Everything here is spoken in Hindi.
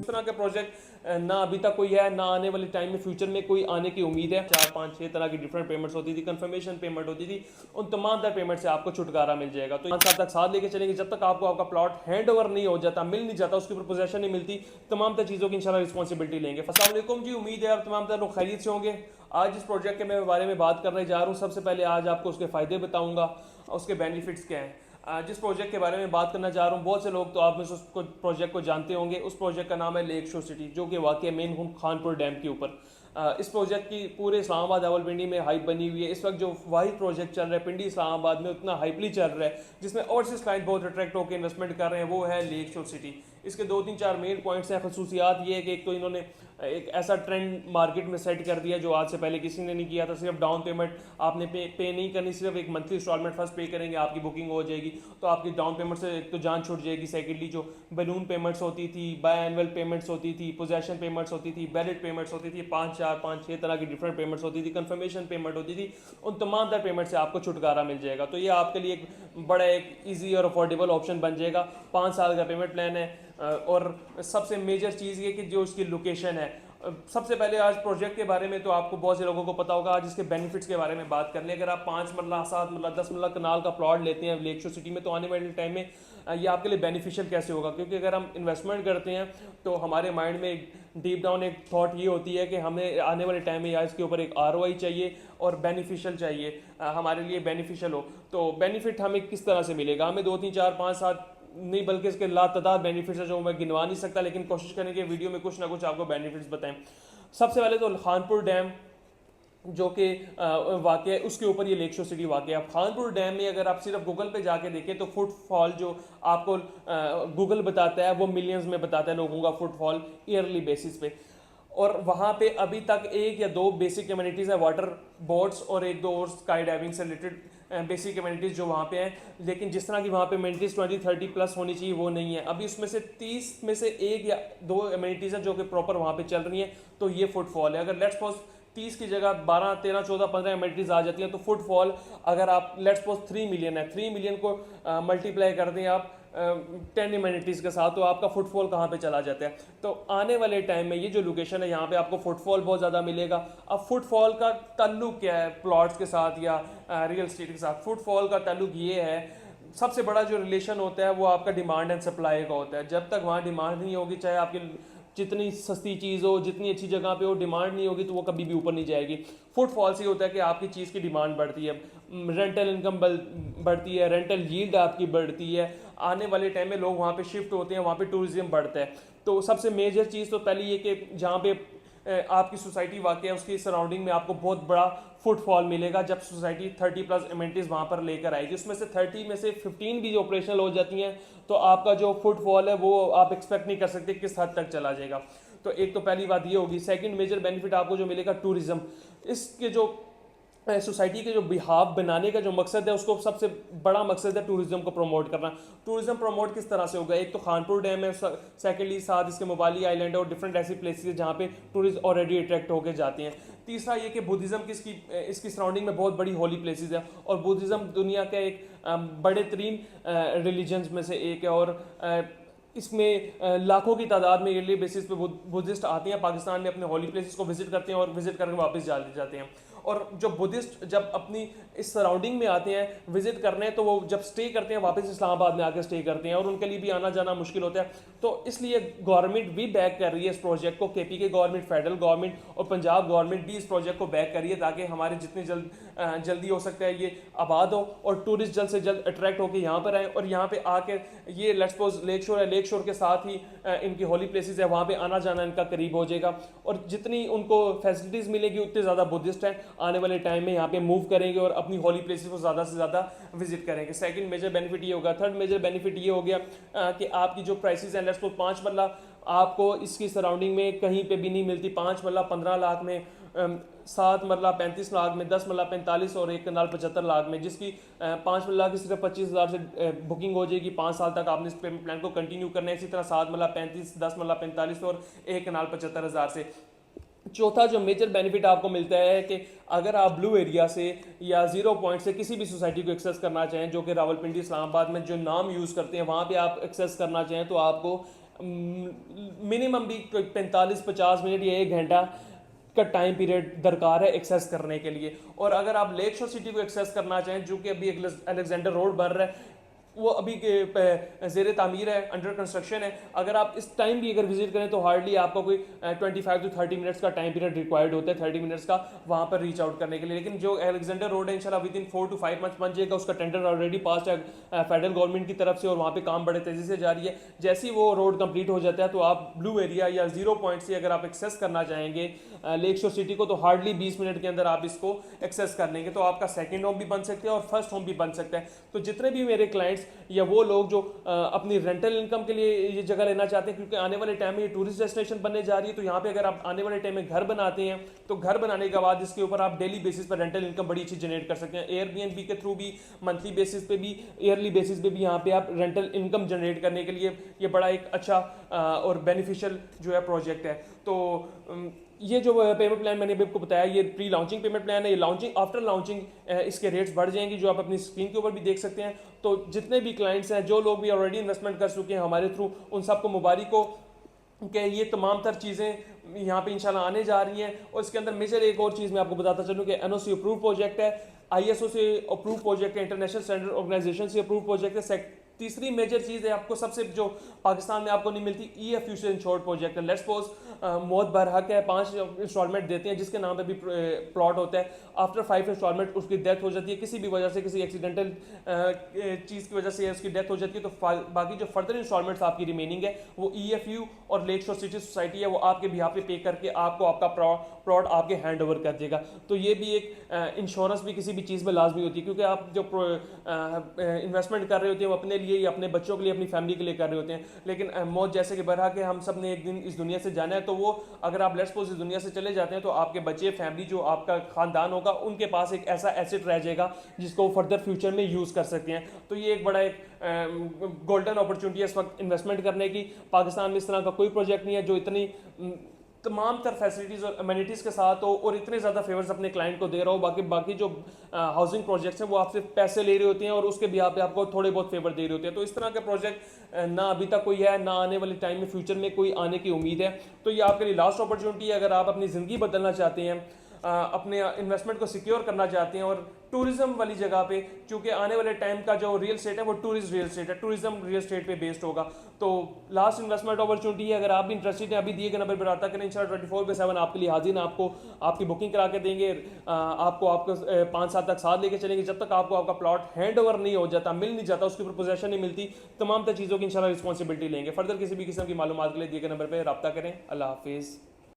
तरह के प्रोजेक्ट ना अभी तक कोई है, ना आने वाले टाइम में फ्यूचर में कोई आने की उम्मीद है। 4 5 6 तरह की डिफरेंट पेमेंट्स होती थी, कंफर्मेशन पेमेंट होती थी, उन तमाम तर पेमेंट से आपको छुटकारा मिल जाएगा। तो 5 साल तक साथ लेके चलेंगे, जब तक आपको आपका प्लॉट हैंड ओवर नहीं हो जाता, मिल नहीं जाता, उसके ऊपर पोजेशन नहीं मिलती, तमाम तर चीज़ों की इंशाल्लाह रिस्पॉन्सिबिलिटी लेंगे। अस्सलाम वालेकुम जी, उम्मीद है आप तमाम तर लोग खैरियत से होंगे। आज इस प्रोजेक्ट के मैं बारे में बात करने जा रहा हूँ। सबसे पहले आज आपको उसके फ़ायदे बताऊँगा, उसके बेनिफिट्स क्या हैं। जिस प्रोजेक्ट के बारे में बात करना चाह रहा हूँ, बहुत से लोग तो आप में से उसको प्रोजेक्ट को जानते होंगे। उस प्रोजेक्ट का नाम है लेक शोर सिटी, जो कि वाकई मेन खानपुर डैम के ऊपर। इस प्रोजेक्ट की पूरे इस्लामाबाद रावलपिंडी में हाइप बनी हुई है। इस वक्त जो वाहिद प्रोजेक्ट चल रहा है पिंडी इस्लामाबाद में, उतना हाइपली चल रहा है, जिसमें ओवरसीज क्लाइंट बहुत अट्रैक्ट होकर इन्वेस्टमेंट कर रहे हैं, वो है लेक शोर सिटी। इसके 2 3 4 मेन पॉइंट्स हैं। खसूसियात ये है कि एक तो इन्होंने एक ऐसा ट्रेंड मार्केट में सेट कर दिया जो आज से पहले किसी ने नहीं किया था। सिर्फ डाउन पेमेंट आपने पे नहीं करनी, सिर्फ एक मंथली इंस्टॉलमेंट फर्स्ट पे करेंगे, आपकी बुकिंग हो जाएगी। तो आपकी डाउन पेमेंट से एक तो जान छूट जाएगी। सेकेंडली जो बलून पेमेंट्स होती थी, बाय एनुअल पेमेंट्स होती थी, पोजेशन पेमेंट्स होती थी, बैलेट पेमेंट्स होती थी, 5 4 5 6 तरह की डिफरेंट पेमेंट्स होती थी, कंफर्मेशन पेमेंट होती थी, उन तमाम तर पेमेंट से आपको छुटकारा मिल जाएगा। तो ये आपके लिए एक बड़ा एक ईजी और अफोर्डेबल ऑप्शन बन जाएगा। 5 साल का पेमेंट प्लान है। और सबसे मेजर चीज़ ये कि जो उसकी लोकेशन है। सबसे पहले आज प्रोजेक्ट के बारे में तो आपको बहुत से लोगों को पता होगा। आज इसके बेनिफिट्स के बारे में बात कर लें। अगर आप 5 मरला 7 मरला 10 मरला कनाल का प्लॉट लेते हैं लेक शोर सिटी में, तो आने वाले टाइम में ये आपके लिए बेनिफिशियल कैसे होगा, क्योंकि अगर हम इन्वेस्टमेंट करते हैं तो हमारे माइंड में एक डीप डाउन एक थॉट ये होती है कि हमें आने वाले टाइम में या इसके ऊपर एक ROI चाहिए और बेनिफिशियल चाहिए, हमारे लिए बेनिफिशियल हो। तो बेनिफिट हमें किस तरह से मिलेगा? हमें 2 3 4 5 7 नहीं बल्कि इसके लातादार बेनिफिट्स है जो मैं गिनवा नहीं सकता, लेकिन कोशिश करेंगे वीडियो में कुछ ना कुछ आपको बेनिफिट्स बताएं। सबसे पहले तो खानपुर डैम जो कि वाक़ है, उसके ऊपर ये लेक शोर सिटी वाक़ है। अब खानपुर डैम में अगर आप सिर्फ गूगल पे जाके देखें तो फुटफॉल जो आपको गूगल बताता है वो मिलियंस में बताता है लोगों का फुटफॉल ईयरली बेसिस पे। और वहाँ पे अभी तक 1 या 2 बेसिक कम्युनिटीज़ है, वाटर बोट्स और 1 2 और स्काई डाइविंग से रिलेटेड बेसिक कम्युनिटीज़ जो वहाँ पे हैं। लेकिन जिस तरह की वहाँ पे कम्युनिटीज़ 20 30 प्लस होनी चाहिए वो नहीं है। अभी उसमें से 30 में से 1 या 2 कम्युनिटीज़ हैं जो कि प्रॉपर वहाँ पे चल रही हैं। तो ये फुटफॉल है। अगर लेट्स सपोज 30 की जगह 12 13 14 15 कम्युनिटीज़ आ जाती हैं, तो फुटफॉल अगर आप लेट्स सपोज 3 मिलियन है, 3 मिलियन को मल्टीप्लाई कर दें आप 10 इम्यूनिटीज़ के साथ, तो आपका फुटफॉल कहाँ पे चला जाता है। तो आने वाले टाइम में ये जो लोकेशन है यहाँ पे आपको फुटफॉल बहुत ज़्यादा मिलेगा। अब फुटफॉल का ताल्लुक क्या है प्लॉट्स के साथ या रियल स्टेट के साथ? फुटफॉल का ताल्लुक ये है, सबसे बड़ा जो रिलेशन होता है वो आपका डिमांड एंड सप्लाई का होता है। जब तक वहाँ डिमांड नहीं होगी, चाहे आपकी जितनी सस्ती चीज़ हो, जितनी अच्छी जगह पे हो, डिमांड नहीं होगी तो वो कभी भी ऊपर नहीं जाएगी। फुटफॉल से होता है कि आपकी चीज़ की डिमांड बढ़ती है, रेंटल इनकम बढ़ती है, रेंटल यील्ड आपकी बढ़ती है। आने वाले टाइम में लोग वहाँ पे शिफ्ट होते हैं, वहाँ पे टूरिज्म बढ़ता है। तो सबसे मेजर चीज़ तो पहले ये कि जहाँ पे आपकी सोसाइटी वाक़ है उसकी सराउंडिंग में आपको बहुत बड़ा फुटफॉल मिलेगा। जब सोसाइटी 30 प्लस एमिनिटीज़ वहाँ पर लेकर आएगी, उसमें से 30 में से 15 भी जो ऑपरेशनल हो जाती हैं, तो आपका जो फुटफॉल है वो आप एक्सपेक्ट नहीं कर सकते किस हद तक चला जाएगा। तो एक तो पहली बात ये होगी। सेकंड मेजर बेनिफिट आपको जो मिलेगा टूरिज्म। इसके जो सोसाइटी के जो बिहाव बनाने का जो मकसद है, उसको सबसे बड़ा मकसद है टूरिज्म को प्रमोट करना। टूरिज्म प्रमोट किस तरह से होगा? एक तो खानपुर डैम है, सेकेंडली साथ इसके मोबाली आइलैंड और डिफरेंट ऐसी प्लेसेस है जहाँ पे टूरिस्ट ऑलरेडी अट्रैक्ट होकर जाते हैं। तीसरा ये कि बुद्धिज़्म की इसकी सराउंडिंग में बहुत बड़ी होली प्लेसेस है, और बुद्धिज़्म दुनिया का एक बड़े तरीन रिलीजन्स में से एक है। और इसमें लाखों की तादाद में ईयरली बेसिस पे बुद्धिस्ट आते हैं पाकिस्तान में, अपने होली प्लेसेस को विजिट करते हैं और विजिट करके वापस जाते हैं। और जो बुद्धिस्ट जब अपनी इस सराउंडिंग में आते हैं विजिट करने, तो वो जब स्टे करते हैं वापस इस्लामाबाद में आकर स्टे करते हैं, और उनके लिए भी आना जाना मुश्किल होता है। तो इसलिए गवर्नमेंट भी बैक कर रही है इस प्रोजेक्ट को। KP के गवर्नमेंट, फेडरल गवर्नमेंट और पंजाब गवर्नमेंट भी इस प्रोजेक्ट को बैक कर रही है, ताकि हमारे जितनी जल्दी हो सकता है ये आबाद हो और टूरिस्ट जल्द से जल्द अट्रैक्ट होकर यहाँ पर आए और यहाँ पे आके ये लेट्स सपोज लेक शोर है, लेक शोर के साथ ही इनकी होली प्लेसेस है, वहाँ पे आना जाना इनका करीब हो जाएगा। और जितनी उनको फैसिलिटीज़ मिलेगी उतने ज़्यादा बुद्धिस्ट हैं आने वाले टाइम में यहाँ पे मूव करेंगे और अपनी होली प्लेसेस को ज़्यादा से ज़्यादा विजिट करेंगे। सेकंड मेजर बेनिफिट ये होगा। थर्ड मेजर बेनिफिट ये हो गया कि आपकी जो प्राइसेस हैं, लेट्स सपोज 5 मरला आपको इसकी सराउंडिंग में कहीं पे भी नहीं मिलती। 5 मरला 15 लाख में, 7 मरला 35 लाख में, 10 मरला 45 और 1 कनाल 75 लाख में, जिसकी 5 मरला की सिर्फ 25,000 से बुकिंग हो जाएगी। 5 साल तक आपने इस पेमेंट प्लान को कंटिन्यू करना है। इसी तरह 7 मरला 35, 10 मरला 45 और 1 कनाल 75,000 से। चौथा जो मेजर बेनिफिट आपको मिलता है कि अगर आप ब्लू एरिया से या 0 पॉइंट से किसी भी सोसाइटी को एक्सेस करना चाहें, जो कि रावलपिंडी इस्लामाबाद में जो नाम यूज़ करते हैं वहाँ पे आप एक्सेस करना चाहें, तो आपको मिनिमम भी कोई 45-50 मिनट या 1 घंटा का टाइम पीरियड दरकार है एक्सेस करने के लिए। और अगर आप लेक शोर सिटी को एक्सेस करना चाहें, जो कि अभी अलेक्जेंडर रोड बन रहा है, वो अभी ज़ेर तामीर है, अंडर कंस्ट्रक्शन है। अगर आप इस टाइम भी अगर विजिट करें तो हार्डली आपका कोई 25 to 30 मिनट्स का टाइम पीरियड रिक्वायर्ड होता है, 30 मिनट्स का वहाँ पर रीच आउट करने के लिए। लेकिन जो अलेक्जेंडर रोड है इंशाल्लाह विद इन 4 to 5 मंथ्स बन जाएगा। उसका टेंडर ऑलरेडी पास है फेडरल गवर्नमेंट की तरफ से और वहाँ पे काम बड़े तेज़ी से जारी है। जैसे ही वो रोड कंप्लीट हो जाता है तो आप ब्लू एरिया या 0 पॉइंट से अगर आप एक्सेस करना चाहेंगे लेक शोर सिटी को, तो हार्डली 20 मिनट के अंदर आप इसको एक्सेस कर लेंगे। तो आपका सेकंड होम भी बन सकता है और फर्स्ट होम भी बन सकता है। तो जितने भी मेरे क्लाइंट्स या वो लोग जो अपनी रेंटल इनकम के लिए ये जगह लेना चाहते हैं, क्योंकि आने वाले टाइम में ये टूरिस्ट डेस्टिनेशन बनने जा रही है, तो यहाँ पे अगर आप आने वाले टाइम में घर बनाते हैं तो घर बनाने के बाद इसके ऊपर आप डेली बेसिस पर रेंटल इनकम बड़ी अच्छी जनरेट कर सकते हैं। एयरबीएनबी के थ्रू भी, मंथली बेसिस पे भी, ईयरली बेसिस पे भी यहाँ पे आप रेंटल इनकम जनरेट करने के लिए ये बड़ा एक अच्छा और बेनिफिशियल जो है प्रोजेक्ट है। तो ये जो पेमेंट प्लान मैंने आपको बताया, ये प्री लॉन्चिंग पेमेंट प्लान है। ये लॉन्चिंग, आफ्टर लॉन्चिंग इसके रेट्स बढ़ जाएंगी, जो आप अपनी स्क्रीन के ऊपर भी देख सकते हैं। तो जितने भी क्लाइंट्स हैं, जो लोग भी ऑलरेडी इन्वेस्टमेंट कर चुके हैं हमारे थ्रू, उन सबको मुबारक हो कि ये तमाम तर चीज़ें यहाँ पे इंशाल्लाह आने जा रही हैं। और इसके अंदर मेजर एक और चीज़ मैं आपको बताता चलूँ कि एनओसी अप्रूव प्रोजेक्ट है, आईएसओ से अप्रूव प्रोजेक्ट है, इंटरनेशनल स्टैंडर्ड ऑर्गेनाइजेशन से अप्रूव प्रोजेक्ट है। तीसरी मेजर चीज़ है आपको सबसे जो पाकिस्तान में आपको नहीं मिलती, ईएफयू से इंश्योर्ड प्रोजेक्ट है। लेट्स सपोज मौत बरहक है, 5 इंस्टॉलमेंट देते हैं जिसके नाम पे भी प्लॉट होता है। आफ्टर 5 इंस्टॉलमेंट उसकी डेथ हो जाती है किसी भी वजह से, किसी एक्सीडेंटल चीज़ की वजह से उसकी डेथ हो जाती है, तो बाकी जो फर्दर इंस्टॉलमेंट्स आपकी रिमेनिंग है वो ईएफयू और लेक शोर सिटी सोसाइटी है, वो आपके बिहाफ पे पे करके आपको आपका प्लॉट आपके हैंड ओवर कर देगा। तो ये भी एक इंश्योरेंस भी किसी भी चीज़ में लाजमी होती है, क्योंकि आप जो इन्वेस्टमेंट कर रहे होते हैं वो अपने लिए या अपने बच्चों के लिए, अपनी फैमिली के लिए कर रहे होते हैं। लेकिन मौत जैसे कि बरहा के हम सब ने एक दिन इस दुनिया से जाना है, तो वो अगर आप लेट्स सपोज इस दुनिया से चले जाते हैं तो आपके बच्चे, फैमिली, जो आपका खानदान होगा, उनके पास एक ऐसा एसेट रह जाएगा जिसको वो फर्दर फ्यूचर में यूज़ कर सकते हैं। तो ये एक बड़ा एक गोल्डन अपॉर्चुनिटी है इस वक्त इन्वेस्टमेंट करने की। पाकिस्तान में इस तरह का कोई प्रोजेक्ट नहीं है जो इतनी तमाम तर फैसिलिटीज़ और अमेनिटीज़ के साथ हो और इतने ज़्यादा फेवर्स अपने क्लाइंट को दे रहा हो। बाकी जो हाउसिंग प्रोजेक्ट्स हैं वो आपसे पैसे ले रहे होते हैं और उसके बिहाफ पे आपको थोड़े बहुत फेवर दे रहे होते हैं। तो इस तरह के प्रोजेक्ट ना अभी तक कोई है, ना आने वाले टाइम में फ्यूचर में कोई आने की उम्मीद है। तो ये आपके लिए लास्ट अपॉर्चुनिटी है अगर आप अपनी ज़िंदगी बदलना चाहते हैं, अपने इन्वेस्टमेंट को सिक्योर करना चाहते हैं और टूरिज्म वाली जगह पे, क्योंकि आने वाले टाइम का जो रियल स्टेट है वो टूरिस्ट रियल स्टेट है, टूरिज्म रियल स्टेट पे बेस्ड होगा। तो लास्ट इन्वेस्टमेंट अपॉर्चुनिटी है, अगर आप भी इंटरेस्टेड हैं अभी दिए गए नंबर पर रब्ता करें। इंशाल्लाह 24/7 आपके लिए हाजिर हैं, आपको आपकी बुकिंग करा के देंगे, आपको 5 साल तक साथ लेके चलेंगे जब तक आपको आपका प्लॉट हैंड ओवर नहीं हो जाता, मिल नहीं जाता, उसकी पोजेसन नहीं मिलती। तमाम तर चीज़ों की इंशाल्लाह रिस्पॉन्सिबिलिटी लेंगे। फर्दर किसी भी किस्म की मालूमात के लिए दिए गए नंबर पर रब्ता करें। अल्लाह हाफिज़।